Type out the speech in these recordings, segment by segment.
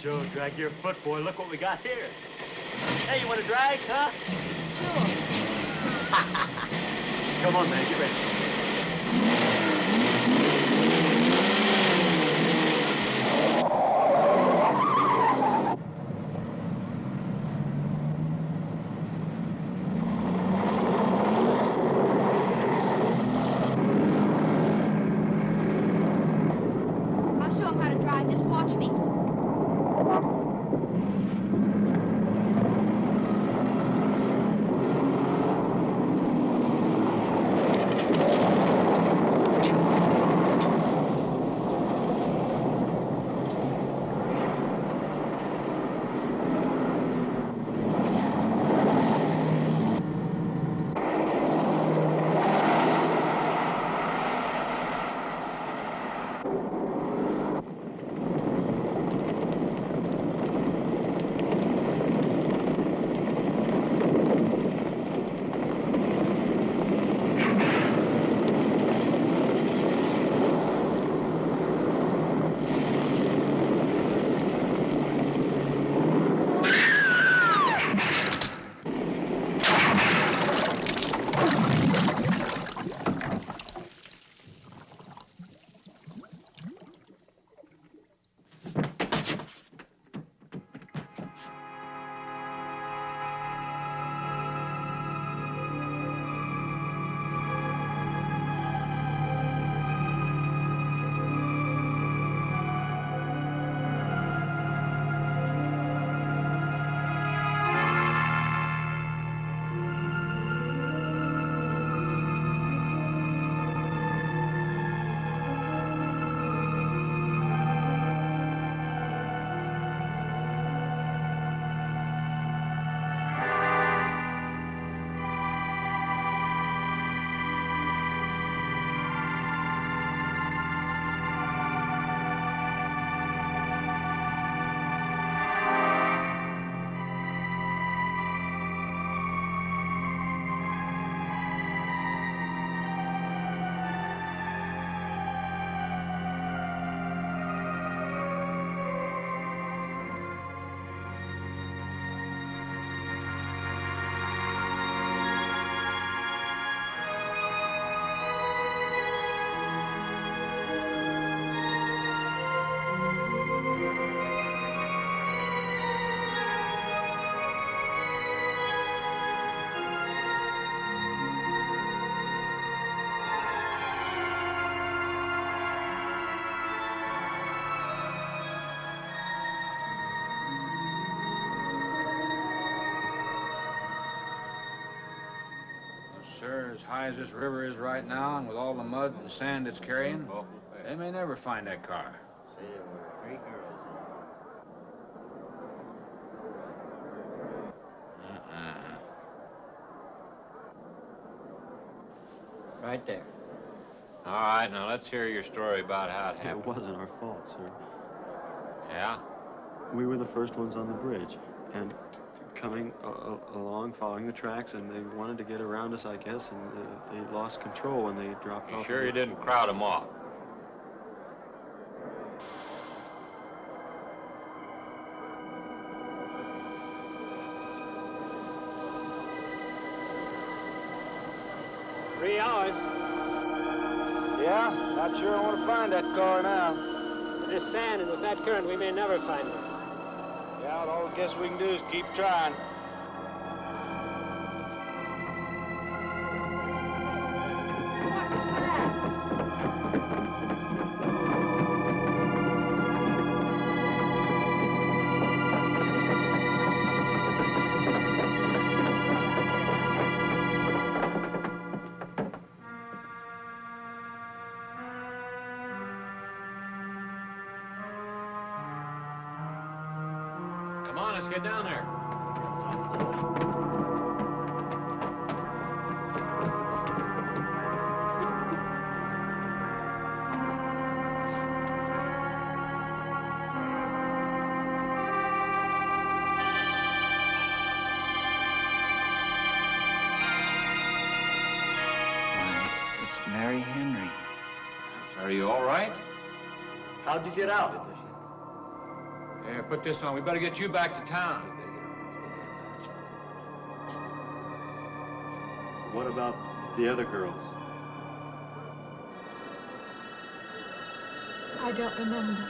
Joe, drag your foot, boy. Look what we got here. Hey, you want to drag, huh? Sure. Come on, man, get ready. I'll show him how to drive. Just watch me. Sir, as high as this river is right now, and with all the mud and sand it's carrying, they may never find that car. See, there were 3 girls Right there. All right, now let's hear your story about how it happened. It wasn't our fault, sir. Yeah? We were the first ones on the bridge, and coming along, following the tracks, and they wanted to get around us, I guess, and they lost control when they dropped You off. sure you didn't crowd them off? Three hours. Yeah, not sure I want to find that car now. There's sand, and with that current, we may never find it. Yeah, all I guess we can do is keep trying. Come on, let's get down there. It's Mary Henry. Are you all right? How'd you get out? Here, put this on. We better get you back to town. What about the other girls? I don't remember.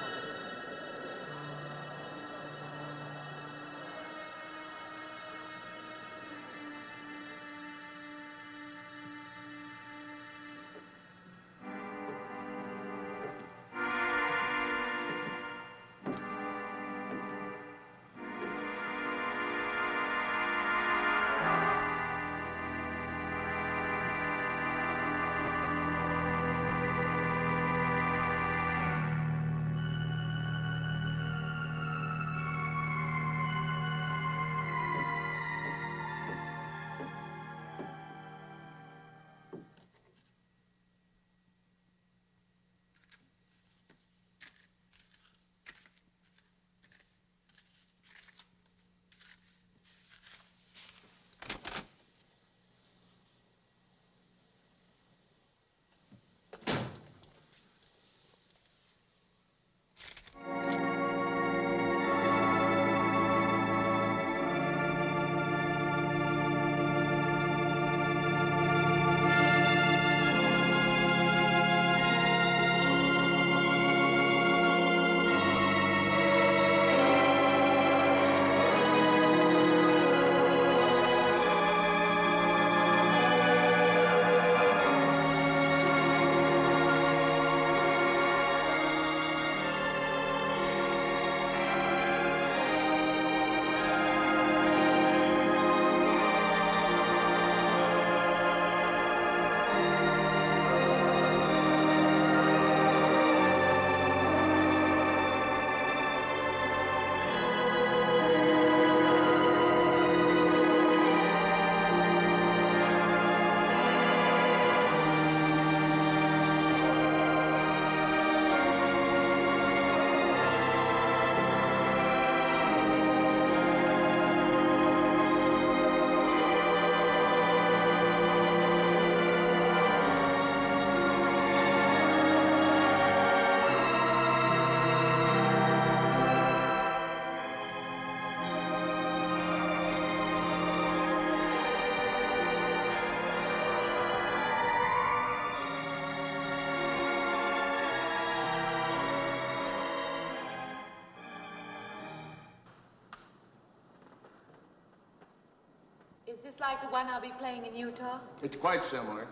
Is this like the one I'll be playing in Utah? It's quite similar.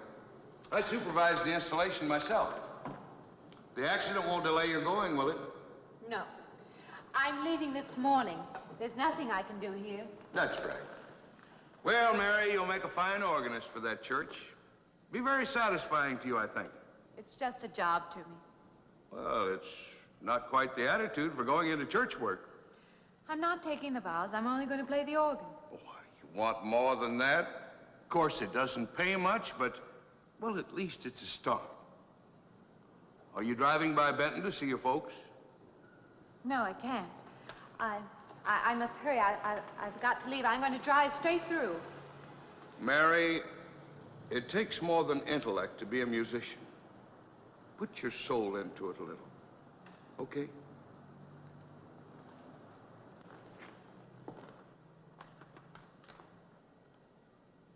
I supervised the installation myself. The accident won't delay your going, will it? No. I'm leaving this morning. There's nothing I can do here. That's right. Well, Mary, you'll make a fine organist for that church. Be very satisfying to you, I think. It's just a job to me. Well, it's not quite the attitude for going into church work. I'm not taking the vows. I'm only going to play the organ. Oh, you want more than that? Of course, it doesn't pay much, but, well, at least it's a start. Are you driving by Benton to see your folks? No, I can't. I must hurry. I've got to leave. I'm going to drive straight through. Mary, it takes more than intellect to be a musician. Put your soul into it a little, okay?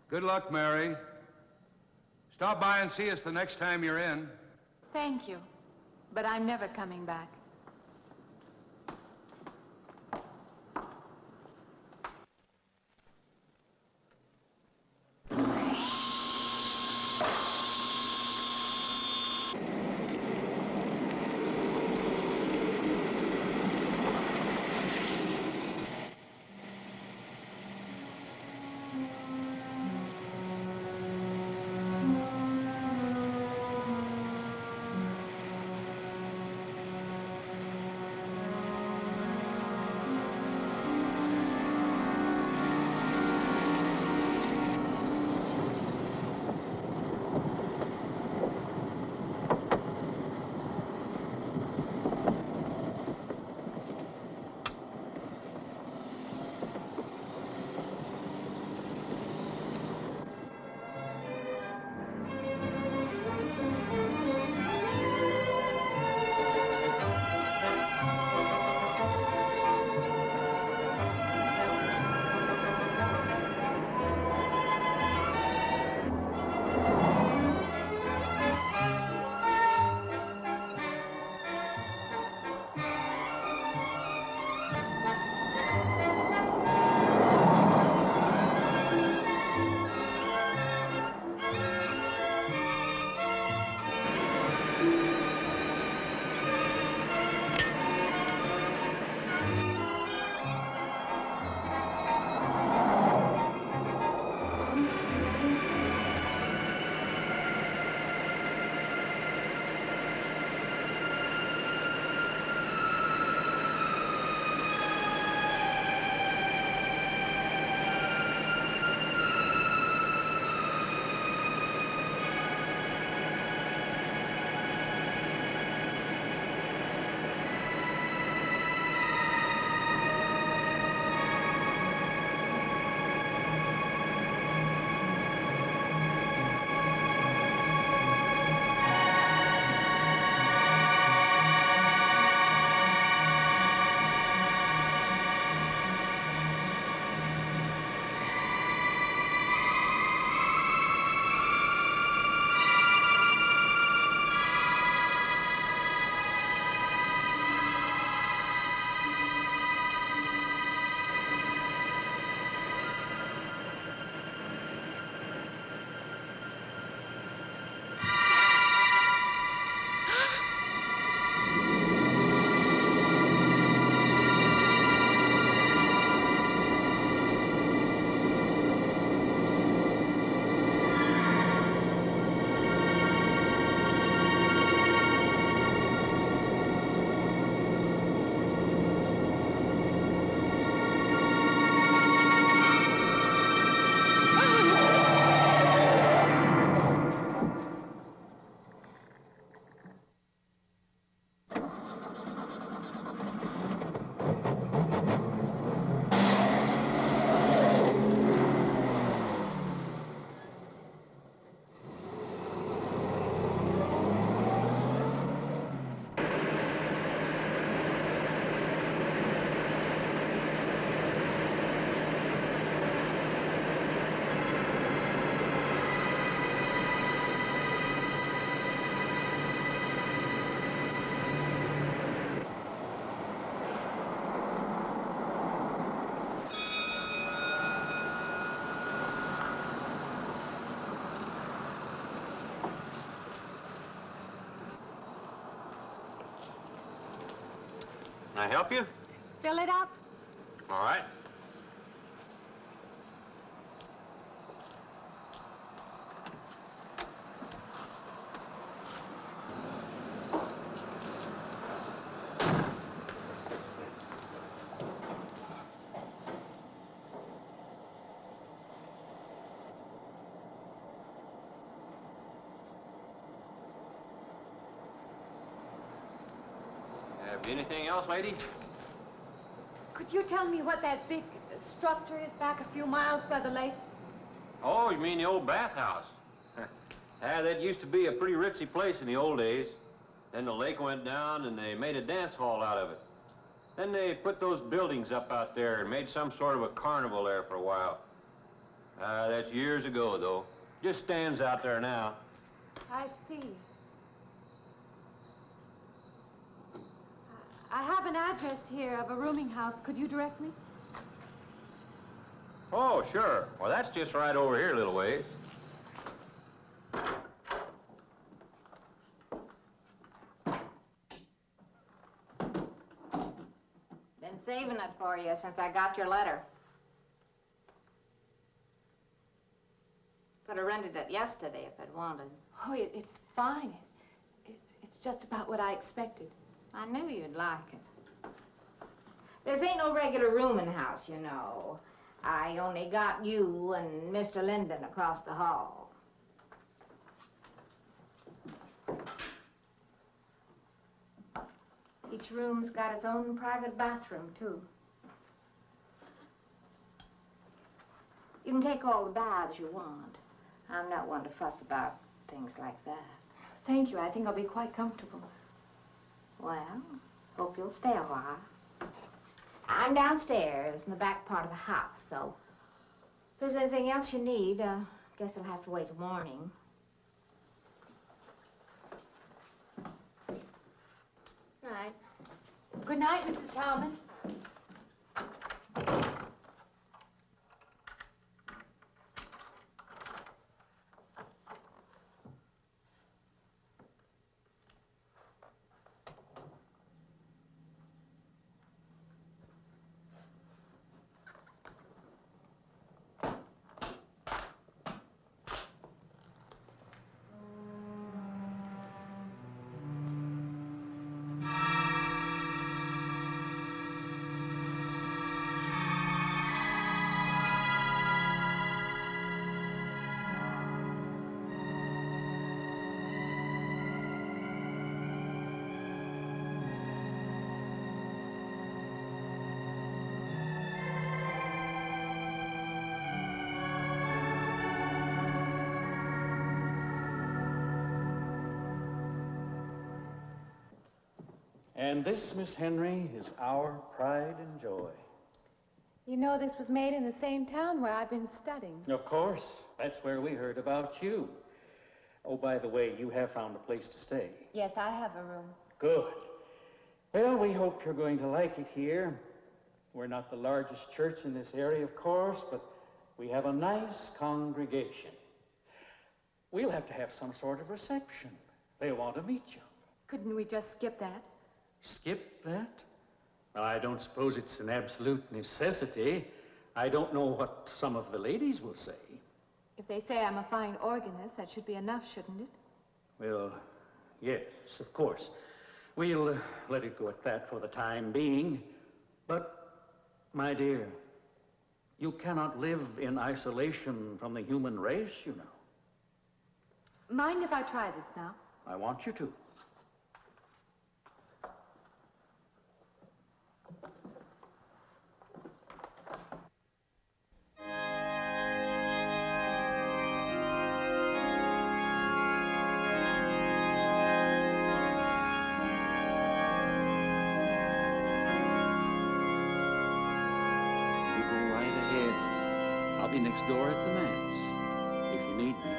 Good luck, Mary. Stop by and see us the next time you're in. Thank you. But I'm never coming back. Can I help you? Fill it up. All right. Have anything else, lady? Could you tell me what that big structure is back a few miles by the lake? Oh, you mean the old bathhouse? That used to be a pretty ritzy place in the old days. Then the lake went down and they made a dance hall out of it. Then they put those buildings up out there and made some sort of a carnival there for a while. That's years ago, though. Just stands out there now. I see. I have an address here of a rooming house. Could you direct me? Oh, sure. Well, that's just right over here a little ways. Been saving it for you since I got your letter. Could have rented it yesterday if I'd wanted. Oh, it's fine. It's just about what I expected. I knew you'd like it. This ain't no regular rooming house, you know. I only got you and Mr. Linden across the hall. Each room's got its own private bathroom, too. You can take all the baths you want. I'm not one to fuss about things like that. Thank you. I think I'll be quite comfortable. Well, hope you'll stay a while. I'm downstairs in the back part of the house, so if there's anything else you need, guess I'll have to wait till morning. Good night. Good night, Mrs. Thomas. And this, Miss Henry, is our pride and joy. You know this was made in the same town where I've been studying. Of course. That's where we heard about you. Oh, by the way, you have found a place to stay. Yes, I have a room. Good. Well, we hope you're going to like it here. We're not the largest church in this area, of course, but we have a nice congregation. We'll have to have some sort of reception. They want to meet you. Couldn't we just skip that? Skip that? Well, I don't suppose it's an absolute necessity. I don't know what some of the ladies will say. If they say I'm a fine organist, that should be enough, shouldn't it? Well, yes, of course. We'll let it go at that for the time being. But, my dear, you cannot live in isolation from the human race, you know. Mind if I try this now? I want you to. Next door at the manse, if you need me.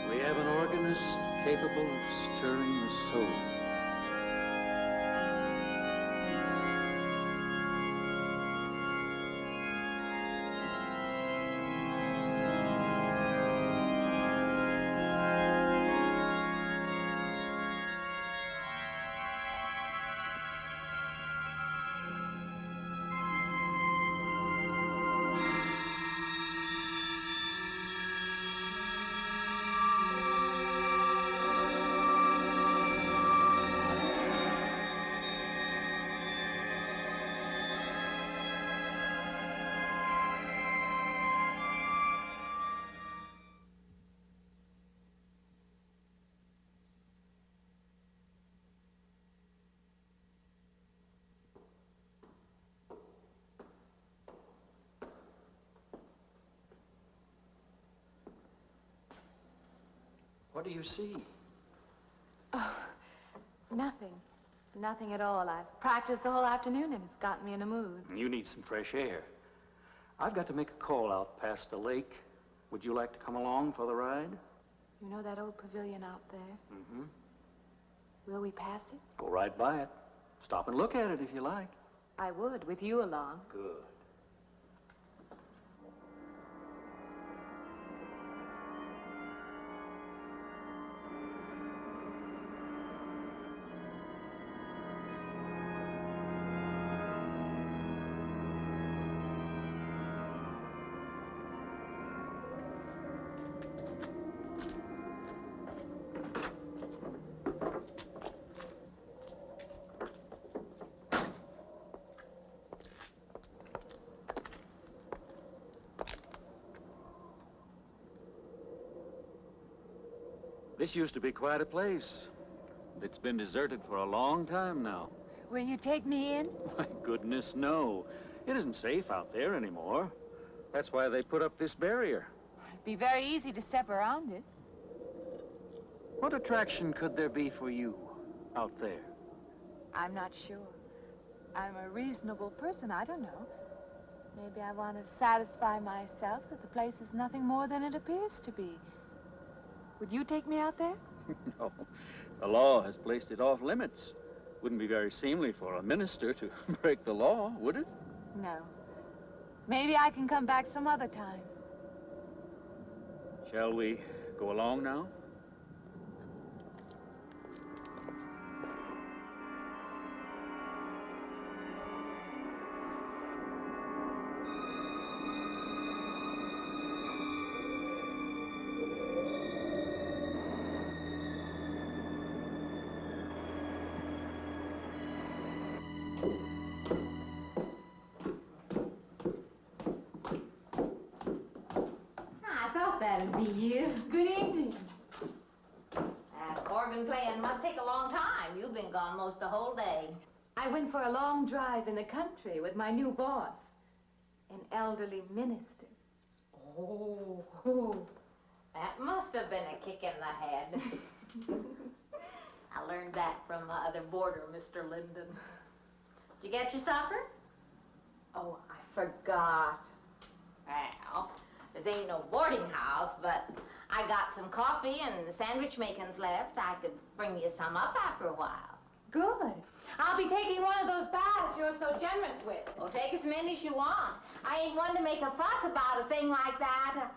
We have an organist capable of stirring the soul. What do you see? Oh, nothing. Nothing at all. I've practiced the whole afternoon and it's gotten me in a mood. You need some fresh air. I've got to make a call out past the lake. Would you like to come along for the ride? You know that old pavilion out there? Mm-hmm. Will we pass it? Go right by it. Stop and look at it if you like. I would, with you along. Good. This used to be quite a place. It's been deserted for a long time now. Will you take me in? My goodness, no. It isn't safe out there anymore. That's why they put up this barrier. It'd be very easy to step around it. What attraction could there be for you out there? I'm not sure. I'm a reasonable person. I don't know. Maybe I want to satisfy myself that the place is nothing more than it appears to be. Would you take me out there? No. The law has placed it off limits. Wouldn't be very seemly for a minister to break the law, would it? No. Maybe I can come back some other time. Shall we go along now? That'll be you. Good evening. That organ playing must take a long time. You've been gone most the whole day. I went for a long drive in the country with my new boss, an elderly minister. Oh, that must have been a kick in the head. I learned that from my other boarder, Mr. Linden. Did you get your supper? Oh, I forgot. Well, this ain't no boarding house, but I got some coffee and sandwich makings left. I could bring you some up after a while. Good. I'll be taking one of those baths you're so generous with. Well, take as many as you want. I ain't one to make a fuss about a thing like that.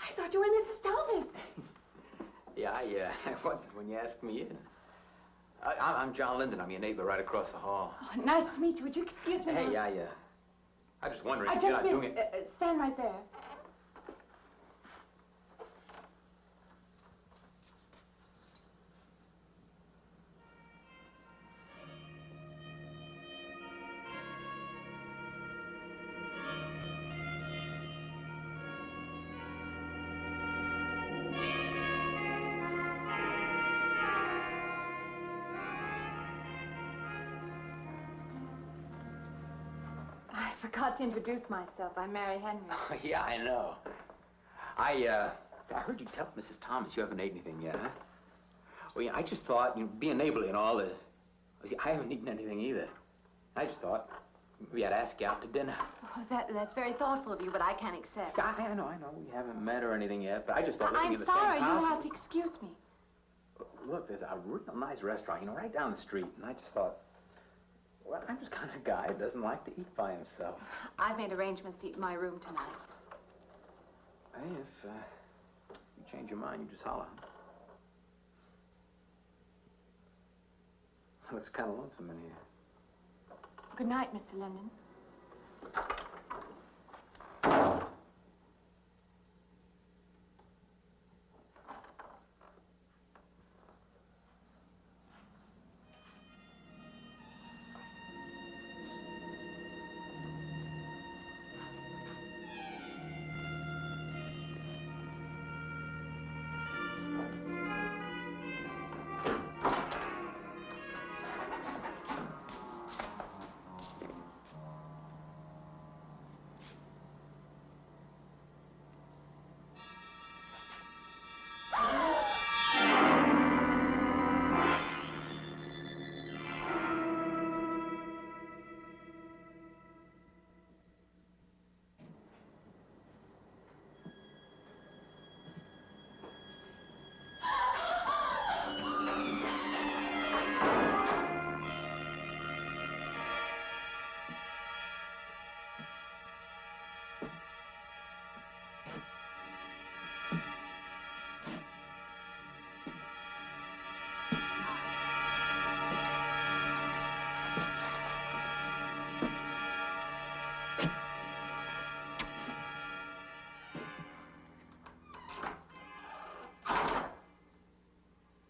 I thought you were Mrs. Thomas. Yeah, I wondered when you asked me in. I'm John Linden. I'm your neighbor right across the hall. Oh, nice to meet you. Would you excuse me? Hey, I was wondering if I you're just not doing it. stand right there. I forgot to introduce myself. I'm Mary Henry. Oh, yeah, I know. I heard you tell Mrs. Thomas you haven't ate anything yet, huh? Well, yeah, I just thought, being neighborly and all, see, I haven't eaten anything either. I just thought maybe I'd ask you out to dinner. Oh, that's very thoughtful of you, but I can't accept. I know. We haven't met or anything yet, but I just thought living I'm in the sorry, same house... you'll have to excuse me. Look, there's a real nice restaurant, right down the street, and I just thought, well, I'm just kind of guy who doesn't like to eat by himself. I've made arrangements to eat in my room tonight. Hey, if you change your mind, you just holler. Looks kind of lonesome in here. Good night, Mr. Linden.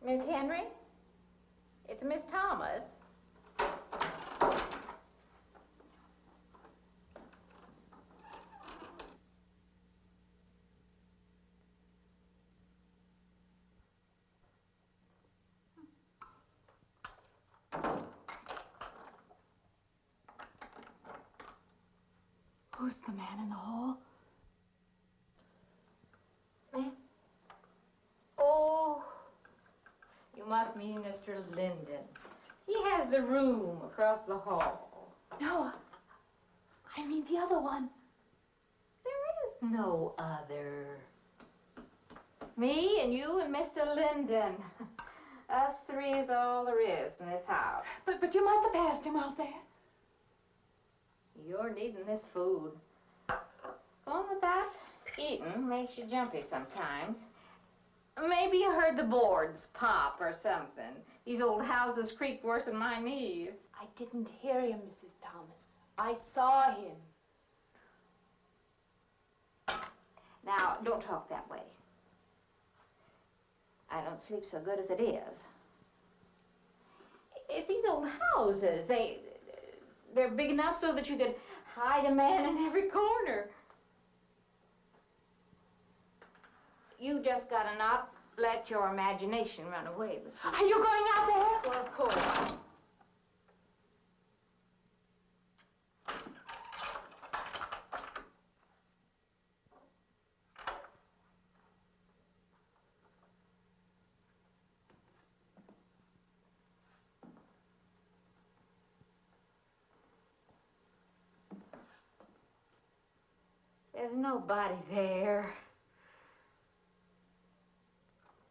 Miss Henry? It's Miss Thomas. Who's the man in the hall? Me? Oh, you must mean Mr. Linden. He has the room across the hall. No, I mean the other one. There is no other. Me and you and Mr. Linden. Us three is all there is in this house. But you must have passed him out there. You're needing this food. Going without eating makes you jumpy sometimes. Maybe you heard the boards pop or something. These old houses creak worse than my knees. I didn't hear him, Mrs. Thomas. I saw him. Now, don't talk that way. I don't sleep so good as it is. It's these old houses. They're big enough so that you could hide a man in every corner. You just gotta not let your imagination run away with you. Are you going out there? Well, of course. There's nobody there.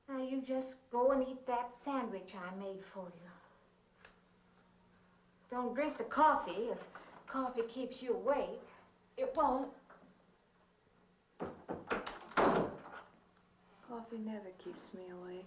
Now you just go and eat that sandwich I made for you. Don't drink the coffee if coffee keeps you awake. It won't. Coffee never keeps me awake.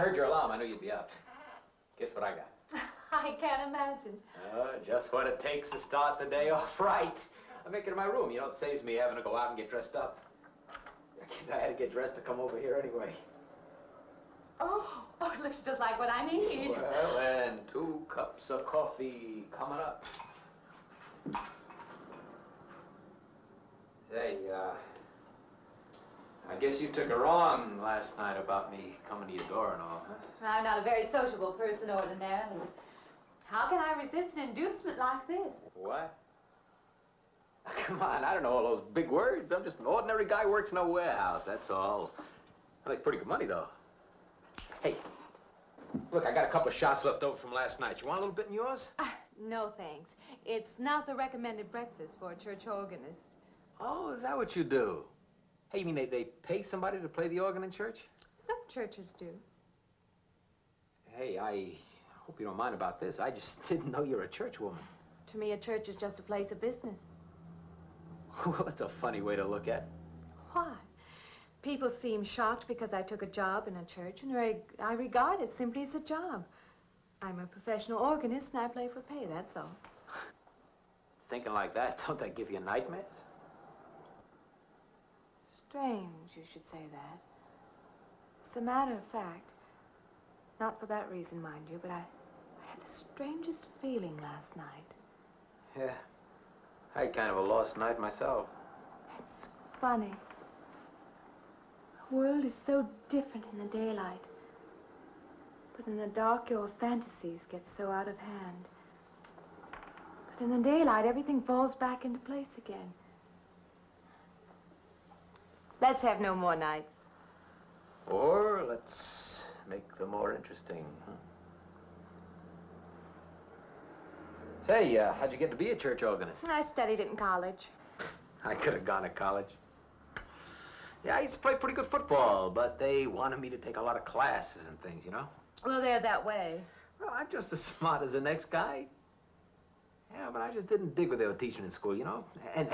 heard your alarm. I knew you'd be up. Guess what I got? I can't imagine. Just what it takes to start the day off right. I make it in my room. You know, it saves me having to go out and get dressed up. I guess I had to get dressed to come over here anyway. Oh, it looks just like what I need. Well, and 2 cups of coffee coming up. Say, I guess you took her on last night about me coming to your door and all, huh? I'm not a very sociable person ordinarily. How can I resist an inducement like this? What? Come on, I don't know all those big words. I'm just an ordinary guy who works in a warehouse, that's all. I make pretty good money, though. Hey, look, I got a couple of shots left over from last night. You want a little bit in yours? No, thanks. It's not the recommended breakfast for a church organist. Oh, is that what you do? Hey, you mean they pay somebody to play the organ in church? Some churches do. Hey, I hope you don't mind about this. I just didn't know you're a church woman. To me, a church is just a place of business. Well, that's a funny way to look at it. Why? People seem shocked because I took a job in a church, and I regard it simply as a job. I'm a professional organist, and I play for pay, that's all. Thinking like that, don't that give you nightmares? Strange you should say that. As a matter of fact, not for that reason, mind you, but I had the strangest feeling last night. Yeah, I had kind of a lost night myself. It's funny. The world is so different in the daylight. But in the dark, your fantasies get so out of hand. But in the daylight, everything falls back into place again. Let's have no more nights. Or let's make them more interesting, huh? Say, how'd you get to be a church organist? I studied it in college. I could have gone to college. Yeah, I used to play pretty good football, but they wanted me to take a lot of classes and things, you know? Well, they're that way. Well, I'm just as smart as the next guy. Yeah, but I just didn't dig what they were teaching in school, you know? And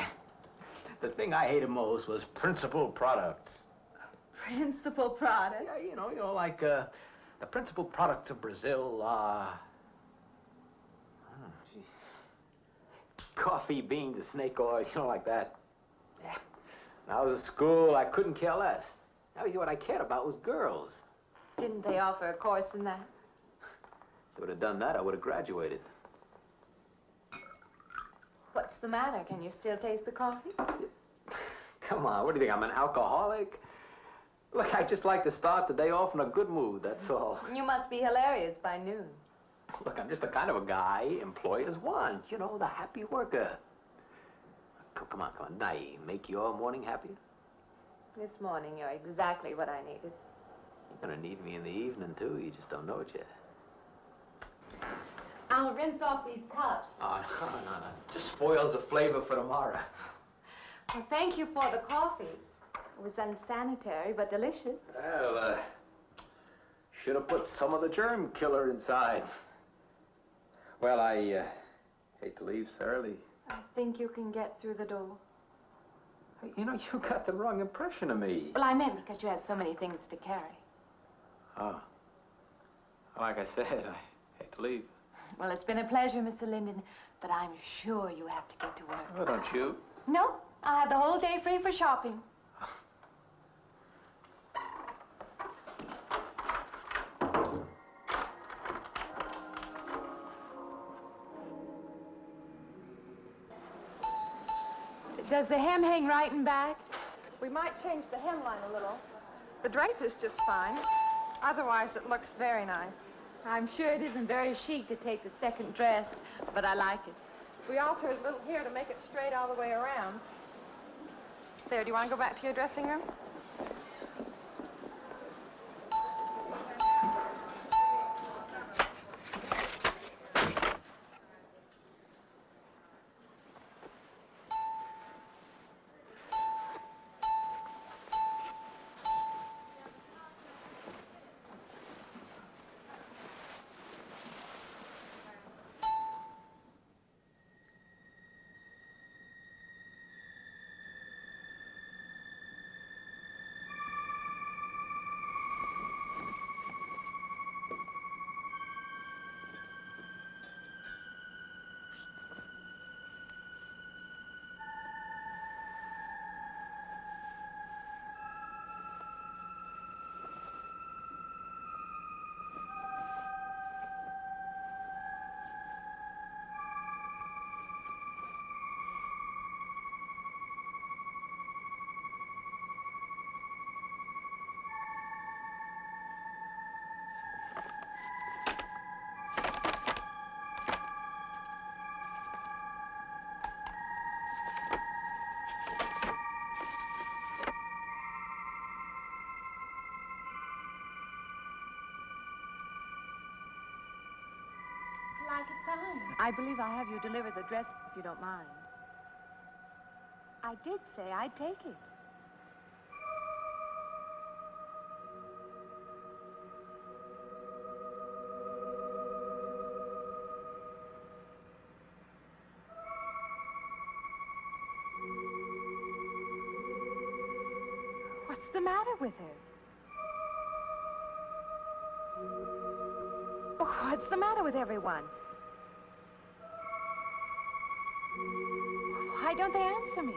the thing I hated most was principal products. Principal products? Yeah, you know, like the principal products of Brazil are coffee, beans, and snake oil, you know, like that. Yeah. When I was at school, I couldn't care less. Now, what I cared about was girls. Didn't they offer a course in that? If they would have done that, I would have graduated. What's the matter? Can you still taste the coffee? Come on, what do you think, I'm an alcoholic? Look, I just like to start the day off in a good mood, that's all. You must be hilarious by noon. Look, I'm just the kind of a guy employers want, you know, the happy worker. Come on, did I make your morning happier? This morning, you're exactly what I needed. You're gonna need me in the evening, too. You just don't know it yet. I'll rinse off these cups. Oh, no. Just spoils the flavor for tomorrow. Well, thank you for the coffee. It was unsanitary, but delicious. Well, should have put some of the germ killer inside. Well, I hate to leave so early. I think you can get through the door. Hey, you know, you got the wrong impression of me. Well, I meant because you had so many things to carry. Oh. Like I said, I hate to leave. Well, it's been a pleasure, Mr. Linden, but I'm sure you have to get to work. Oh, don't you? No, I have the whole day free for shopping. Does the hem hang right and back? We might change the hemline a little. The drape is just fine. Otherwise, it looks very nice. I'm sure it isn't very chic to take the second dress, but I like it. We alter a little here to make it straight all the way around. There, do you want to go back to your dressing room? like it fine. I believe I have you deliver the dress if you don't mind. I did say I'd take it. What's the matter with her? What's the matter with everyone? Why don't they answer me?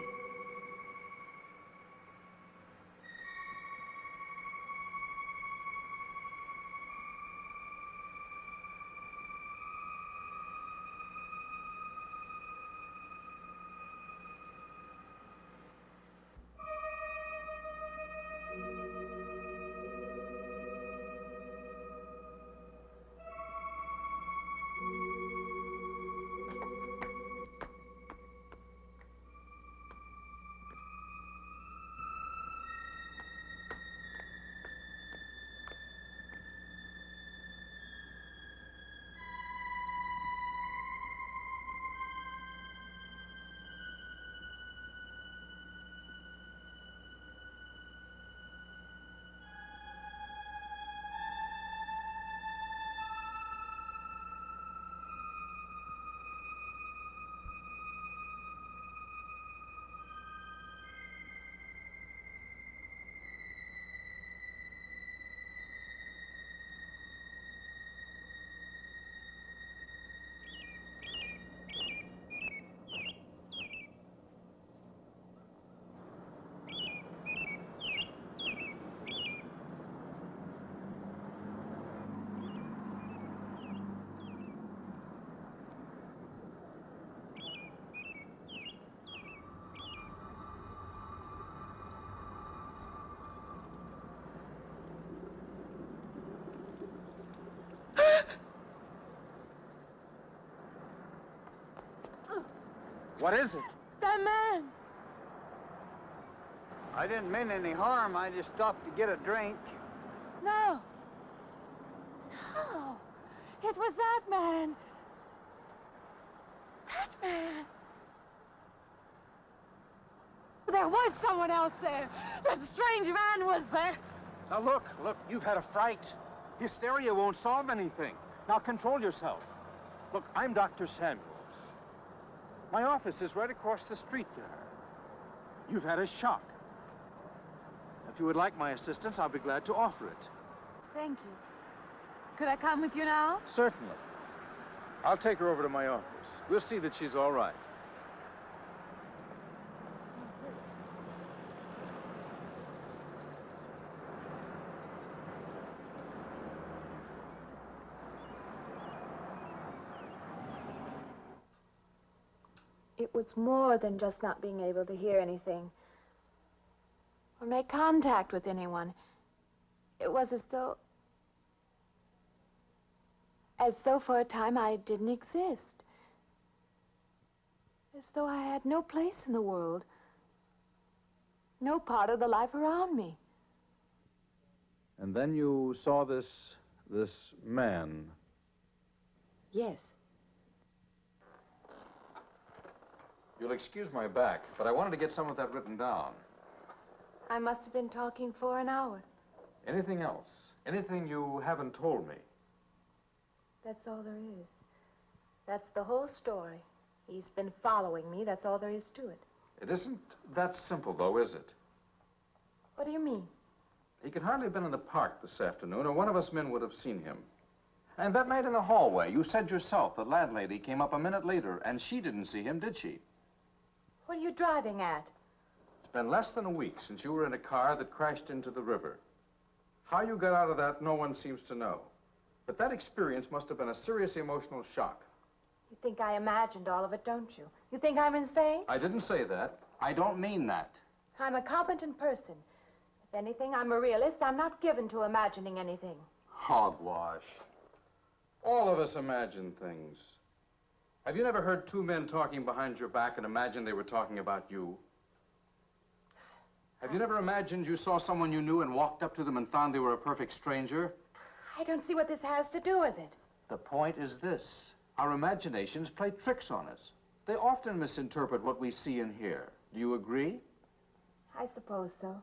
What is it? That man! I didn't mean any harm. I just stopped to get a drink. No. No. It was that man. That man. There was someone else there. That strange man was there. Now look, you've had a fright. Hysteria won't solve anything. Now control yourself. Look, I'm Dr. Samuels. My office is right across the street there. You've had a shock. If you would like my assistance, I'll be glad to offer it. Thank you. Could I come with you now? Certainly. I'll take her over to my office. We'll see that she's all right. It was more than just not being able to hear anything or make contact with anyone. It was as though for a time I didn't exist. As though I had no place in the world, no part of the life around me. And then you saw this man. Yes. You'll excuse my back, but I wanted to get some of that written down. I must have been talking for an hour. Anything else? Anything you haven't told me? That's all there is. That's the whole story. He's been following me. That's all there is to it. It isn't that simple, though, is it? What do you mean? He could hardly have been in the park this afternoon, or one of us men would have seen him. And that night in the hallway, you said yourself the landlady came up a minute later, and she didn't see him, did she? What are you driving at? It's been less than a week since you were in a car that crashed into the river. How you got out of that, no one seems to know. But that experience must have been a serious emotional shock. You think I imagined all of it, don't you? You think I'm insane? I didn't say that. I don't mean that. I'm a competent person. If anything, I'm a realist. I'm not given to imagining anything. Hogwash. All of us imagine things. Have you never heard two men talking behind your back and imagined they were talking about you? Have you never imagined you saw someone you knew and walked up to them and found they were a perfect stranger? I don't see what this has to do with it. The point is this. Our imaginations play tricks on us. They often misinterpret what we see and hear. Do you agree? I suppose so.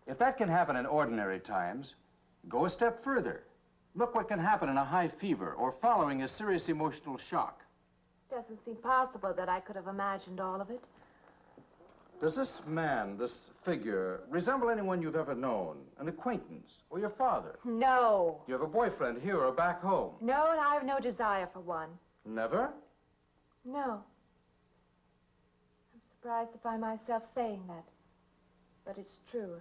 If that can happen in ordinary times, go a step further. Look what can happen in a high fever or following a serious emotional shock. Doesn't seem possible that I could have imagined all of it. Does this man, this figure, resemble anyone you've ever known? An acquaintance? Or your father? No. You have a boyfriend here or back home? No, and I have no desire for one. Never? No. I'm surprised to find myself saying that. But it's true.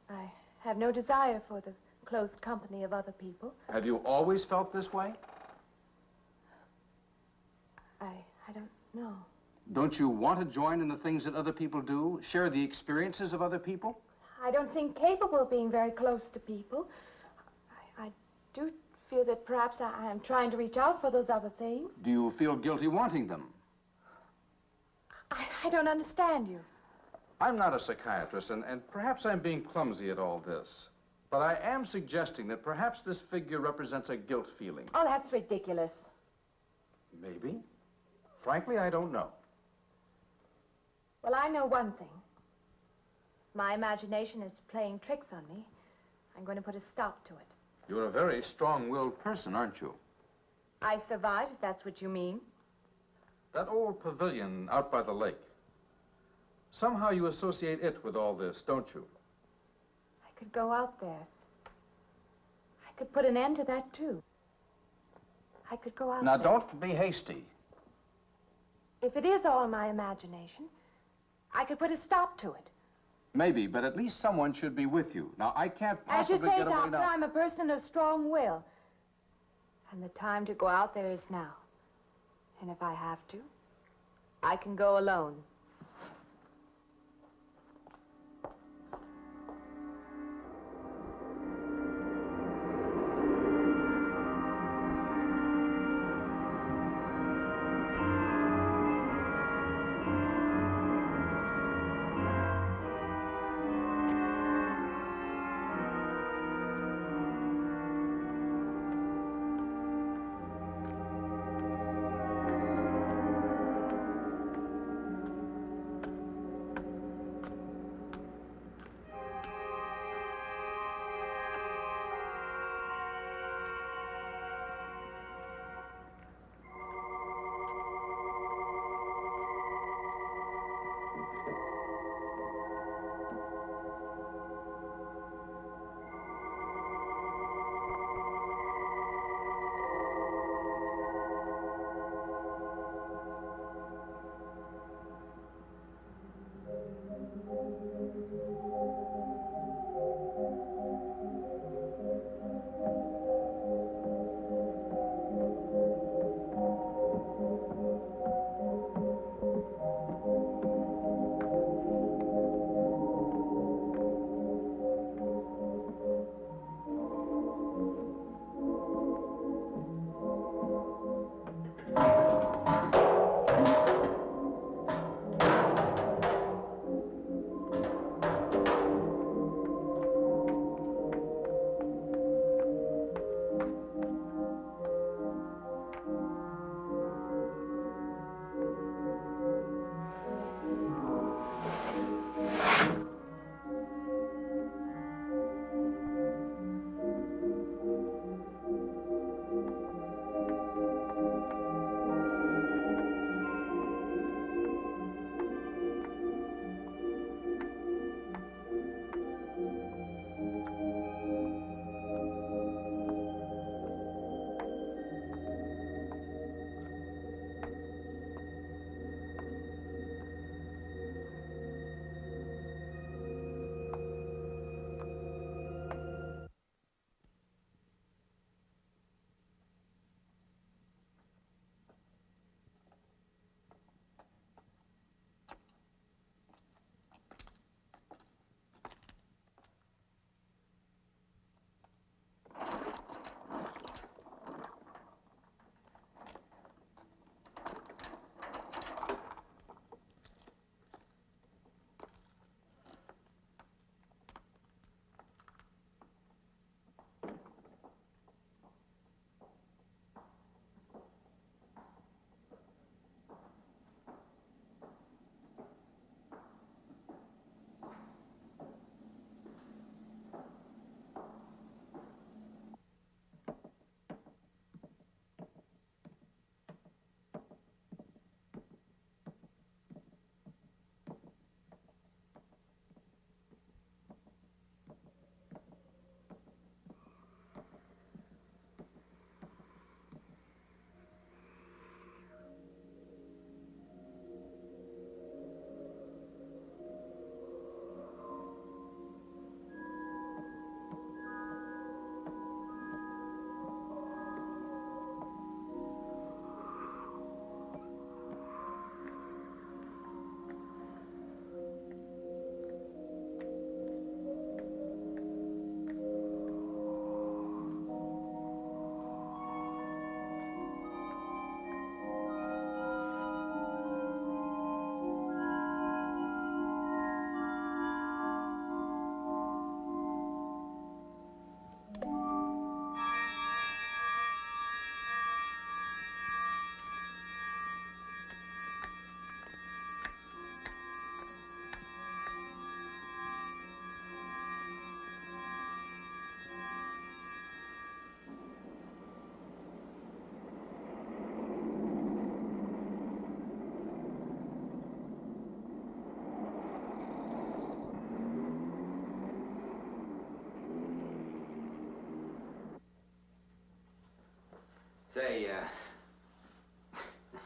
I have no desire for the close company of other people. Have you always felt this way? I don't know. Don't you want to join in the things that other people do? Share the experiences of other people? I don't seem capable of being very close to people. I do feel that perhaps I am trying to reach out for those other things. Do you feel guilty wanting them? I don't understand you. I'm not a psychiatrist, and perhaps I'm being clumsy at all this. But I am suggesting that perhaps this figure represents a guilt feeling. Oh, that's ridiculous. Maybe. Frankly, I don't know. Well, I know one thing. My imagination is playing tricks on me. I'm going to put a stop to it. You're a very strong-willed person, aren't you? I survived, if that's what you mean. That old pavilion out by the lake. Somehow you associate it with all this, don't you? I could go out there. I could put an end to that, too. I could go out Now, there. don't be hasty. If it is all my imagination, I could put a stop to it. Maybe, but at least someone should be with you. Now, I can't possibly As you say, get away Doctor, now. I'm a person of strong will. And the time to go out there is now. And if I have to, I can go alone.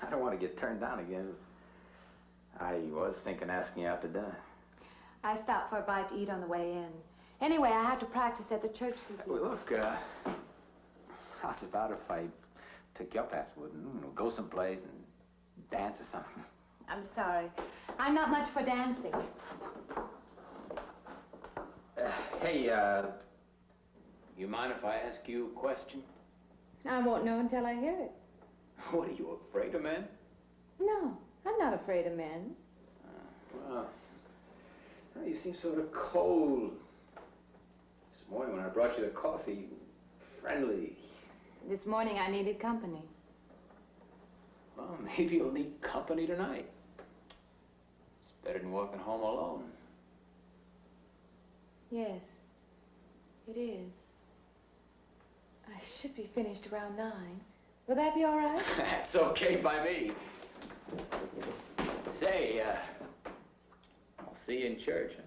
I don't want to get turned down again. I was thinking asking you out to dinner. I stopped for a bite to eat on the way in. Anyway, I have to practice at the church this evening. Well, look, how's about if I took you up afterward and go someplace and dance or something? I'm sorry. I'm not much for dancing. Hey, you mind if I ask you a question? I won't know until I hear it. What, are you afraid of men? No, I'm not afraid of men. Well, you seem sort of cold. This morning when I brought you the coffee, friendly. This morning I needed company. Well, maybe you'll need company tonight. It's better than walking home alone. Yes, it is. I should be finished around 9. Will that be all right? That's okay by me. Say, I'll see you in church, huh?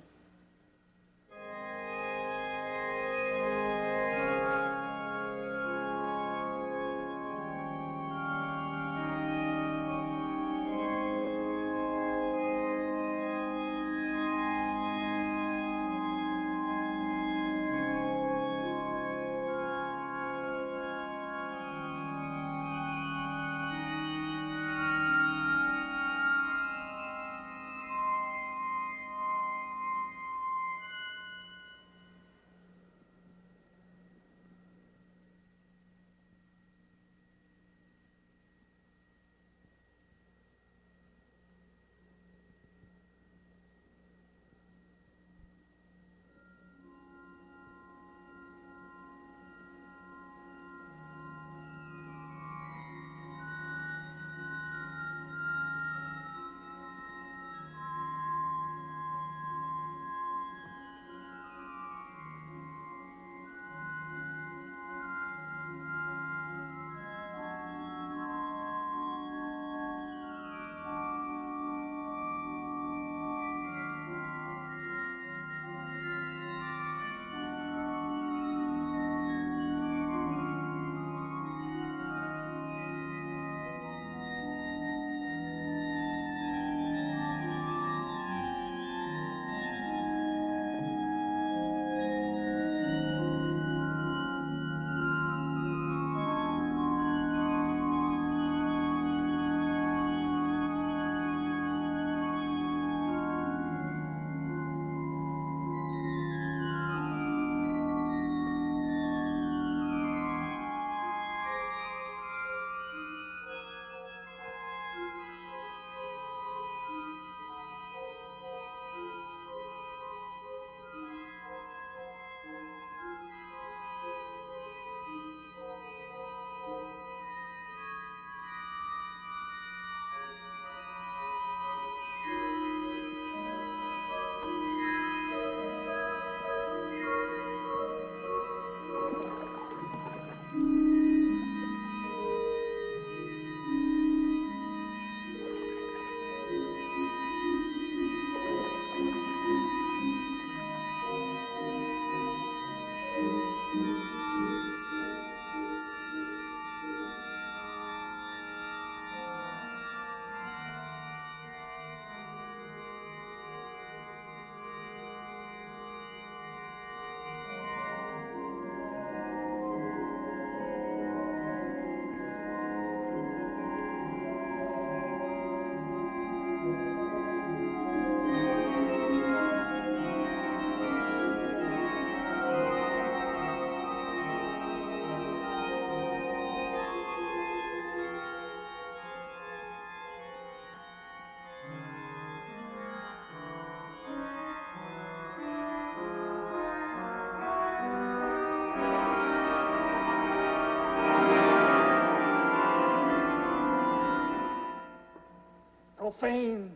Profane,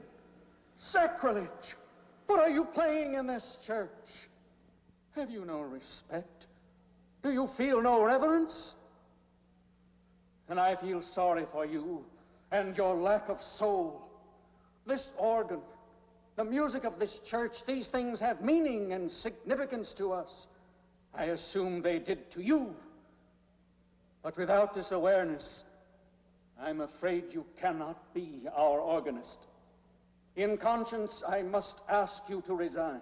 sacrilege. What are you playing in this church? Have you no respect? Do you feel no reverence? And I feel sorry for you and your lack of soul. This organ, the music of this church, these things have meaning and significance to us. I assume they did to you. But without this awareness, I'm afraid you cannot be our organist. In conscience, I must ask you to resign.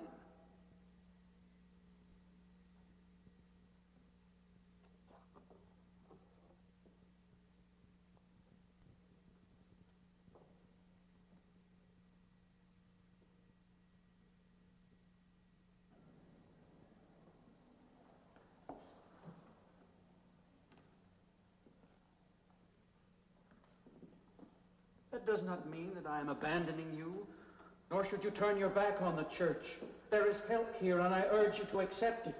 That does not mean that I am abandoning you, nor should you turn your back on the church. There is help here, and I urge you to accept it.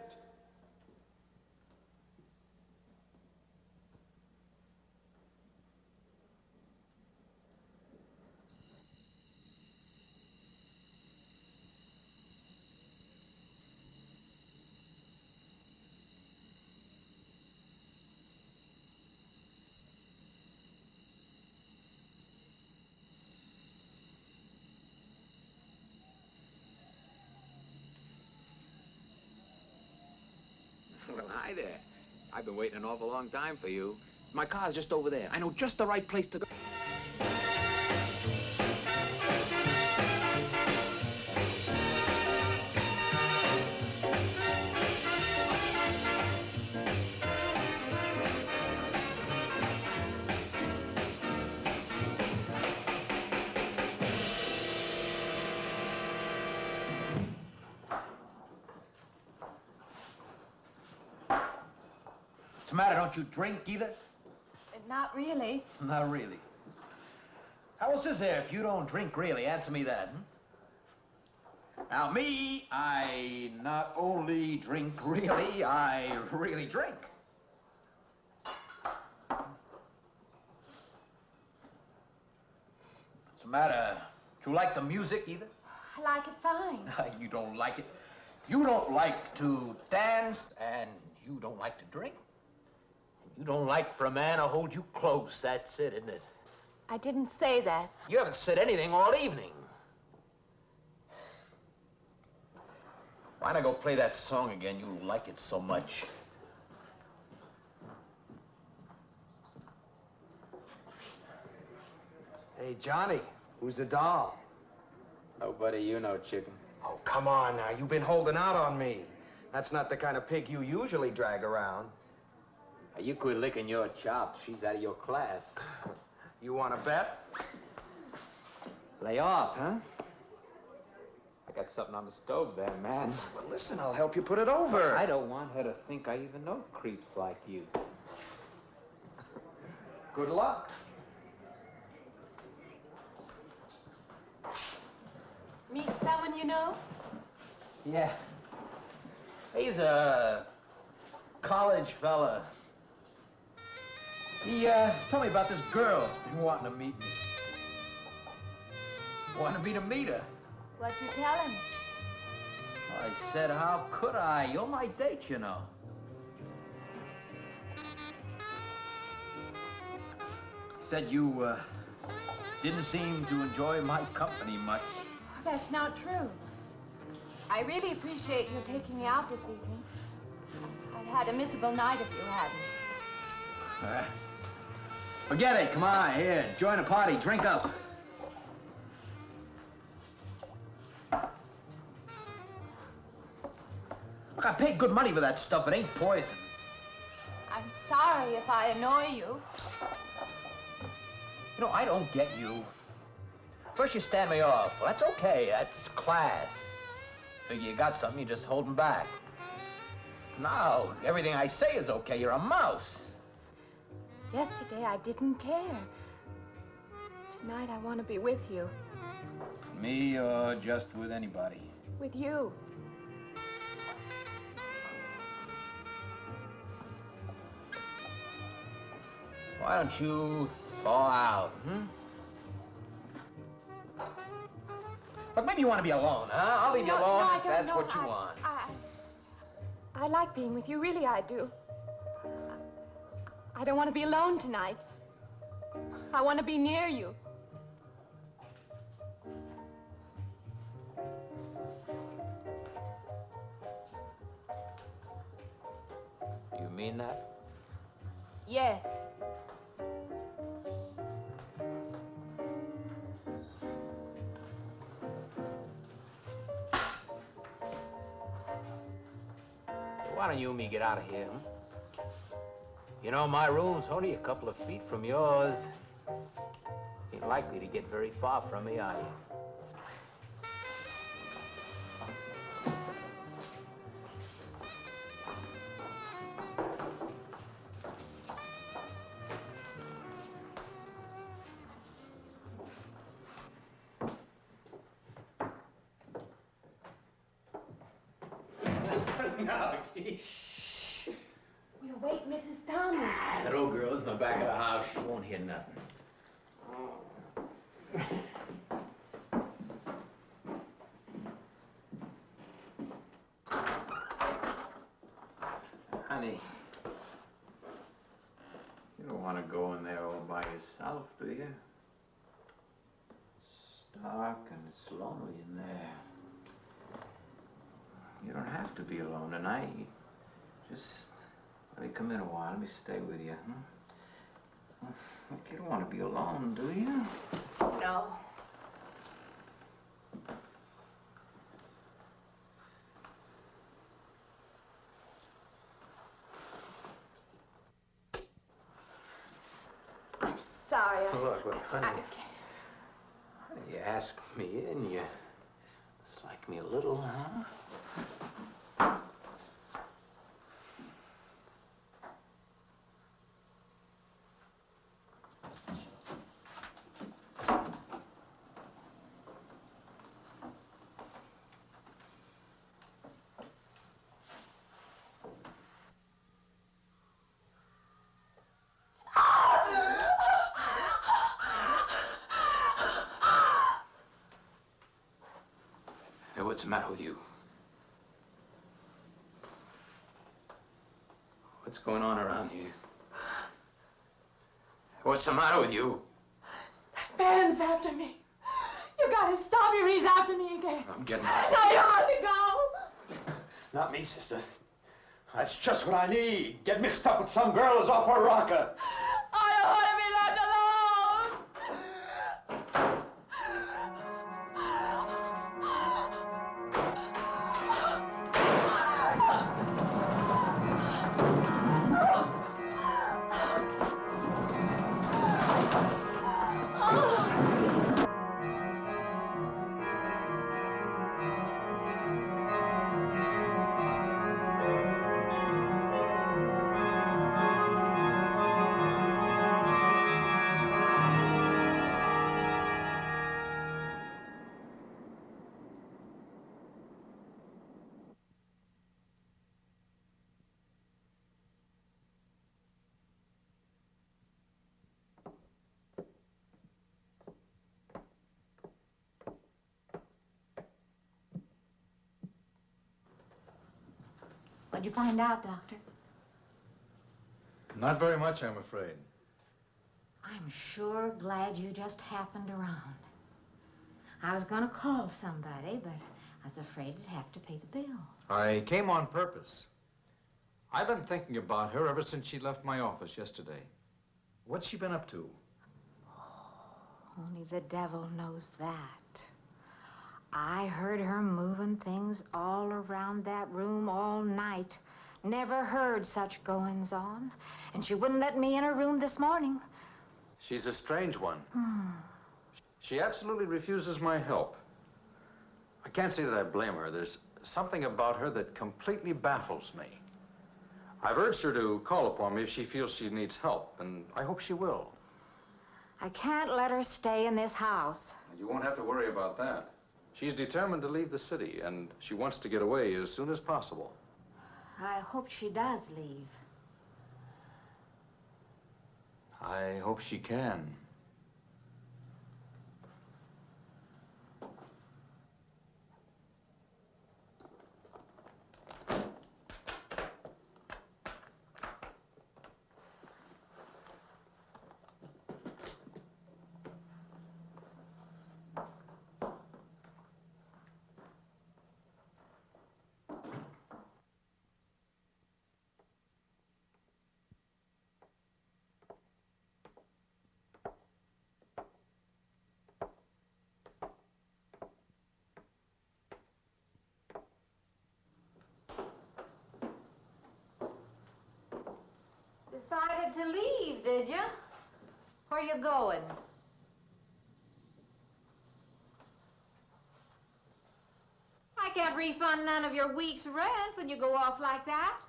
Well, hi there. I've been waiting an awful long time for you. My car's just over there. I know just the right place to go. What's the matter? Don't you drink either? Not really. Not really. How else is there if you don't drink really? Answer me that. Now, me, I not only drink really, I really drink. What's the matter? Do you like the music either? I like it fine. You don't like it. You don't like to dance, and you don't like to drink. You don't like for a man to hold you close. That's it, isn't it? I didn't say that. You haven't said anything all evening. Why not go play that song again? You like it so much. Hey, Johnny, who's the doll? Nobody you know, chicken. Oh, come on now. You've been holding out on me. That's not the kind of pig you usually drag around. Now, you quit licking your chops. She's out of your class. You want to bet? Lay off, huh? I got something on the stove there, man. Well, listen, I'll help you put it over. I don't want her to think I even know creeps like you. Good luck. Meet someone you know? Yeah. He's a college fella. He told me about this girl who's been wanting to meet me. Wanted me to meet her. What'd you tell him? I said, how could I? You're my date, you know. Said you didn't seem to enjoy my company much. Oh, that's not true. I really appreciate you taking me out this evening. I'd had a miserable night if you hadn't. Forget it. Come on, here. Join the party. Drink up. Look, I paid good money for that stuff. It ain't poison. I'm sorry if I annoy you. You know, I don't get you. First you stand me off. Well, that's okay. That's class. Figure you got something, you just holding back. Now, everything I say is okay. You're a mouse. Yesterday, I didn't care. Tonight, I want to be with you. Me or just with anybody? With you. Why don't you thaw out, But maybe you want to be alone, huh? I'll leave you alone no, if that's what you want. I like being with you, really I do. I don't want to be alone tonight. I want to be near you. You mean that? Yes. why don't you and me get out of here, huh? You know, my room's only a couple of feet from yours. Ain't likely to get very far from me, are you? No, shh. We'll wake Mrs. Thomas. That old girl's in the back of the house. She won't hear nothing. Honey, you don't want to go in there all by yourself, do you? It's dark and it's lonely in there. You don't have to be alone tonight. Just let me come in a while. Let me stay with you, huh? Look, you don't want to be alone, do you? No. I'm sorry. Look, honey. You asked me in, you dislike me a little, huh? Hey, what's the matter with you? What's going on around here? What's the matter with you? Ben's after me. You gotta stop him. He's after me again. I'm getting out. No, you have to go. Not me, sister. That's just what I need. Get mixed up with some girl who's off her rocker. I don't want to be left alone. What'd you find out, Doctor? Not very much, I'm afraid. I'm sure glad you just happened around. I was gonna call somebody, but I was afraid I'd have to pay the bill. I came on purpose. I've been thinking about her ever since she left my office yesterday. What's she been up to? Only the devil knows that. I heard her moving things all around that room all night. Never heard such goings on. And she wouldn't let me in her room this morning. She's a strange one. She absolutely refuses my help. I can't say that I blame her. There's something about her that completely baffles me. I've urged her to call upon me if she feels she needs help, and I hope she will. I can't let her stay in this house. You won't have to worry about that. She's determined to leave the city, and she wants to get away as soon as possible. I hope she does leave. I hope she can. Decided to leave, did you? Where you going? I can't refund none of your week's rent when you go off like that.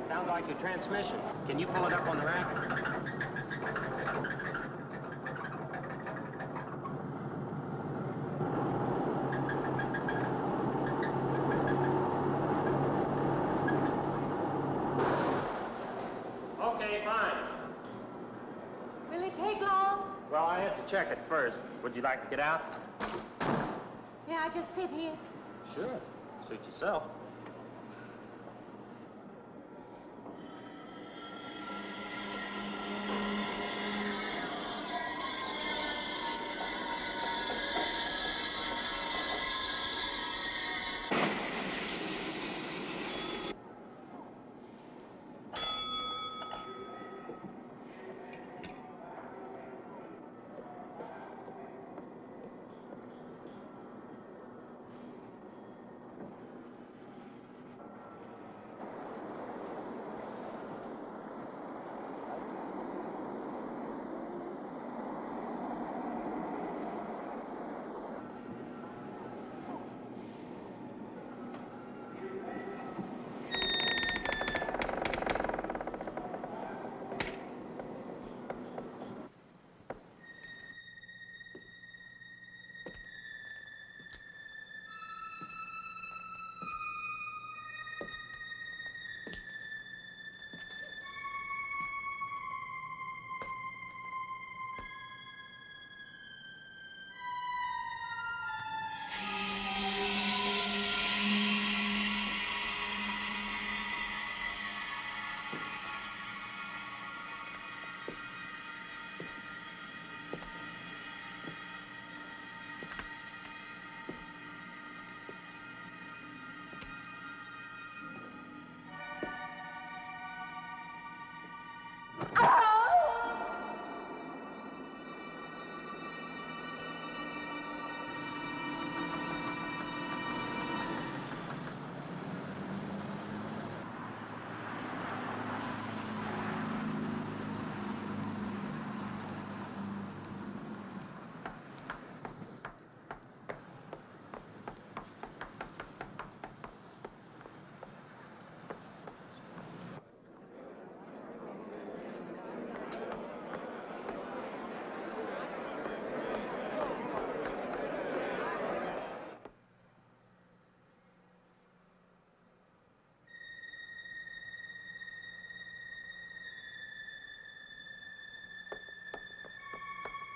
Sounds like your transmission. Can you pull it up on the rack? Okay, fine. Will it take long? Well, I have to check it first. Would you like to get out? May I just sit here? Sure. Suit yourself.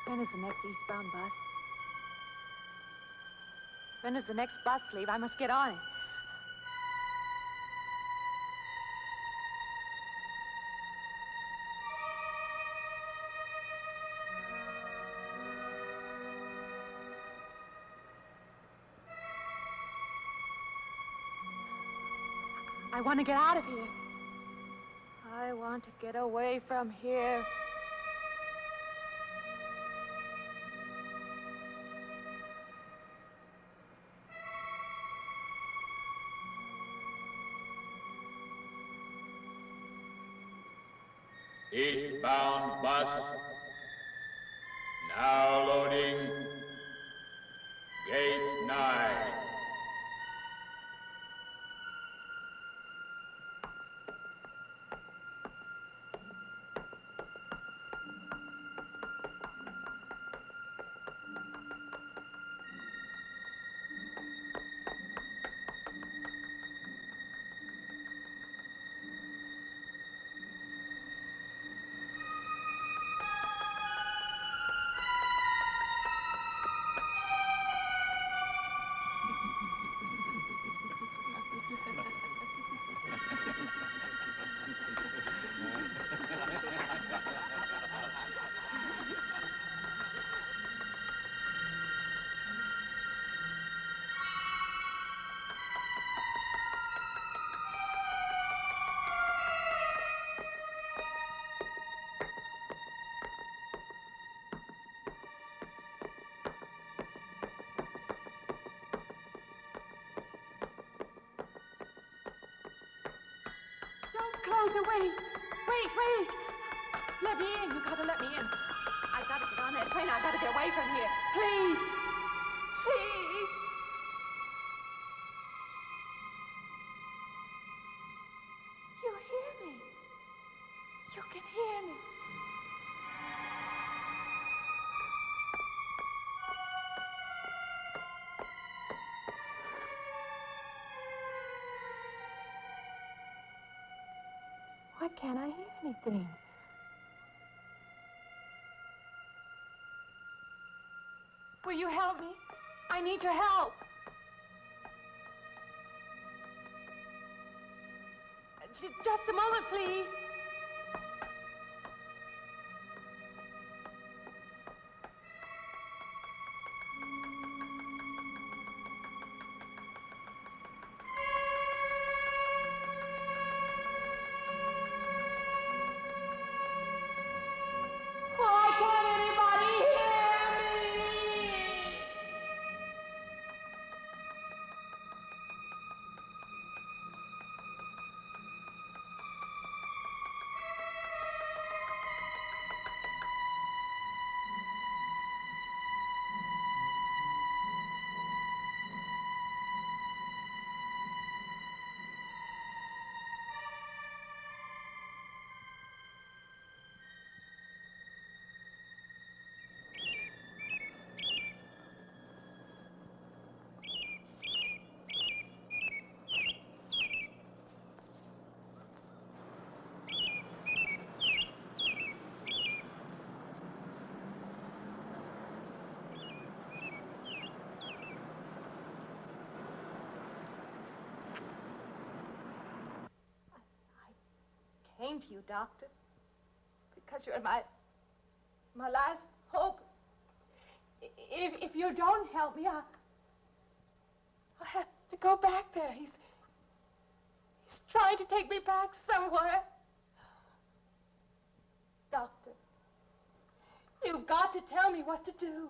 When is the next eastbound bus? When does the next bus leave? I must get on it. I want to get out of here. I want to get away from here. Eastbound bus. Now loading. Gate 9. Doctor, wait. Wait. Let me in. You gotta let me in. I gotta get on that train. I gotta get away from here. Please. Please. You hear me. You can hear me. Why can't I hear anything? Will you help me? I need your help. Just a moment, please. Why can't anybody hear me? Came to you, Doctor, because you're my last hope. If you don't help me, I'll have to go back there. He's trying to take me back somewhere. Doctor, you've got to tell me what to do.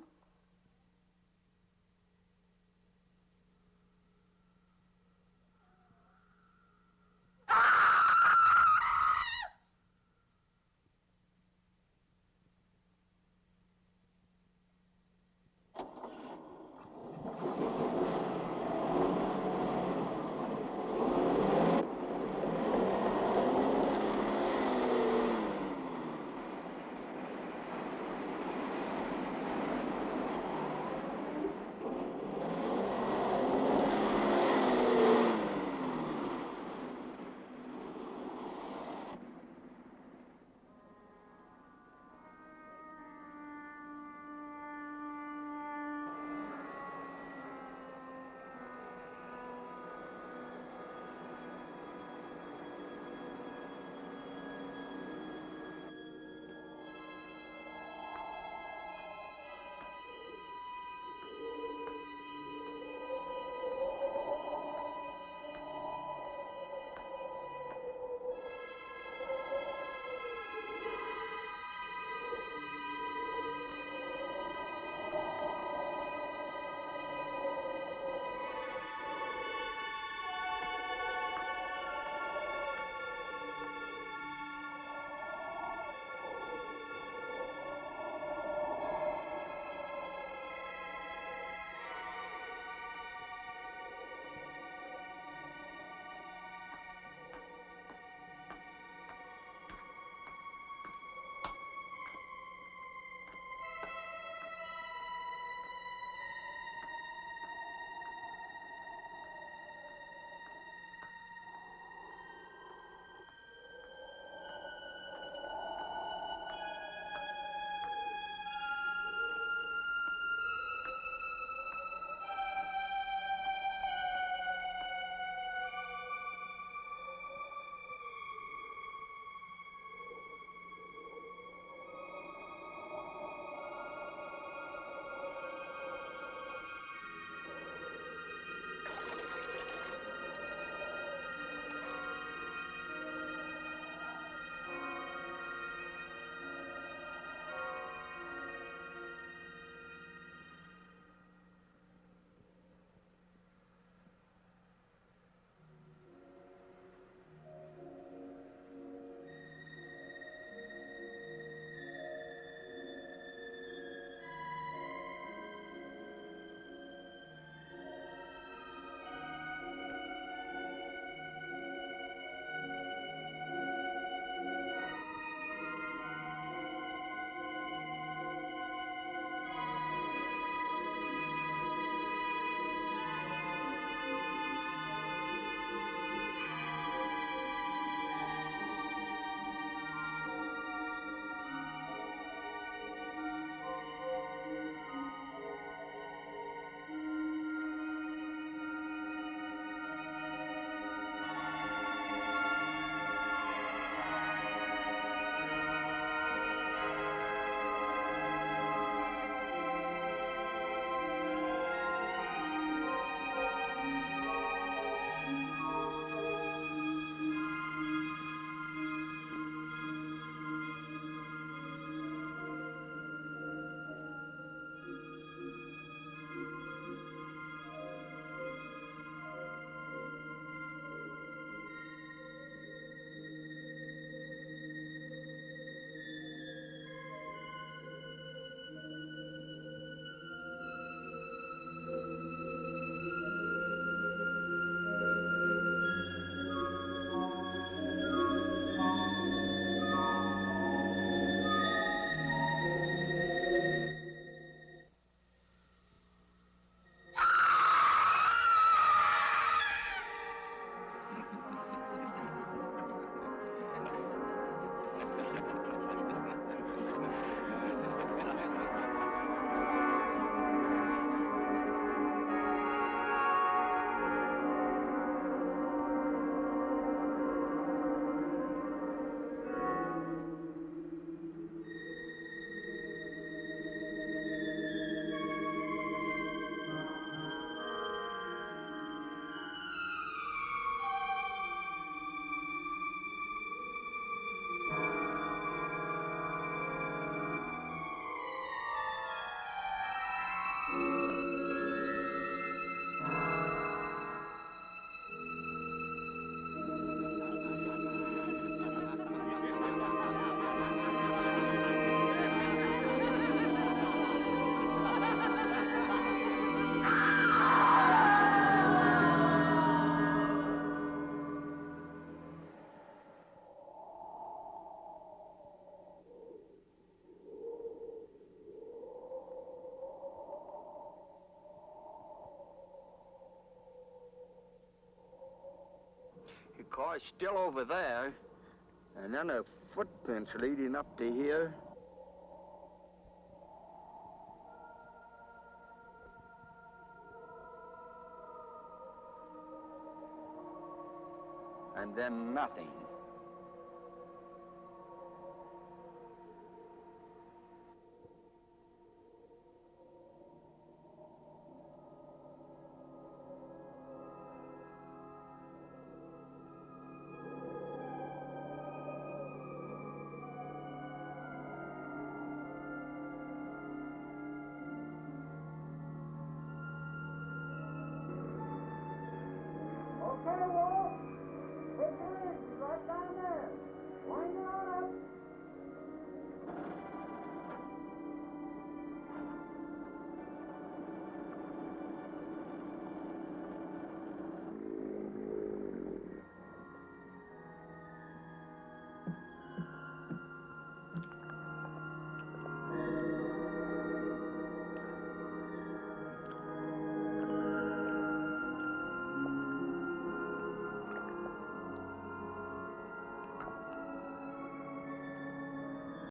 car's still over there. And then a footprints leading up to here. And then nothing. Okay, Wolf. Take it easy, right down there. Wind it on up.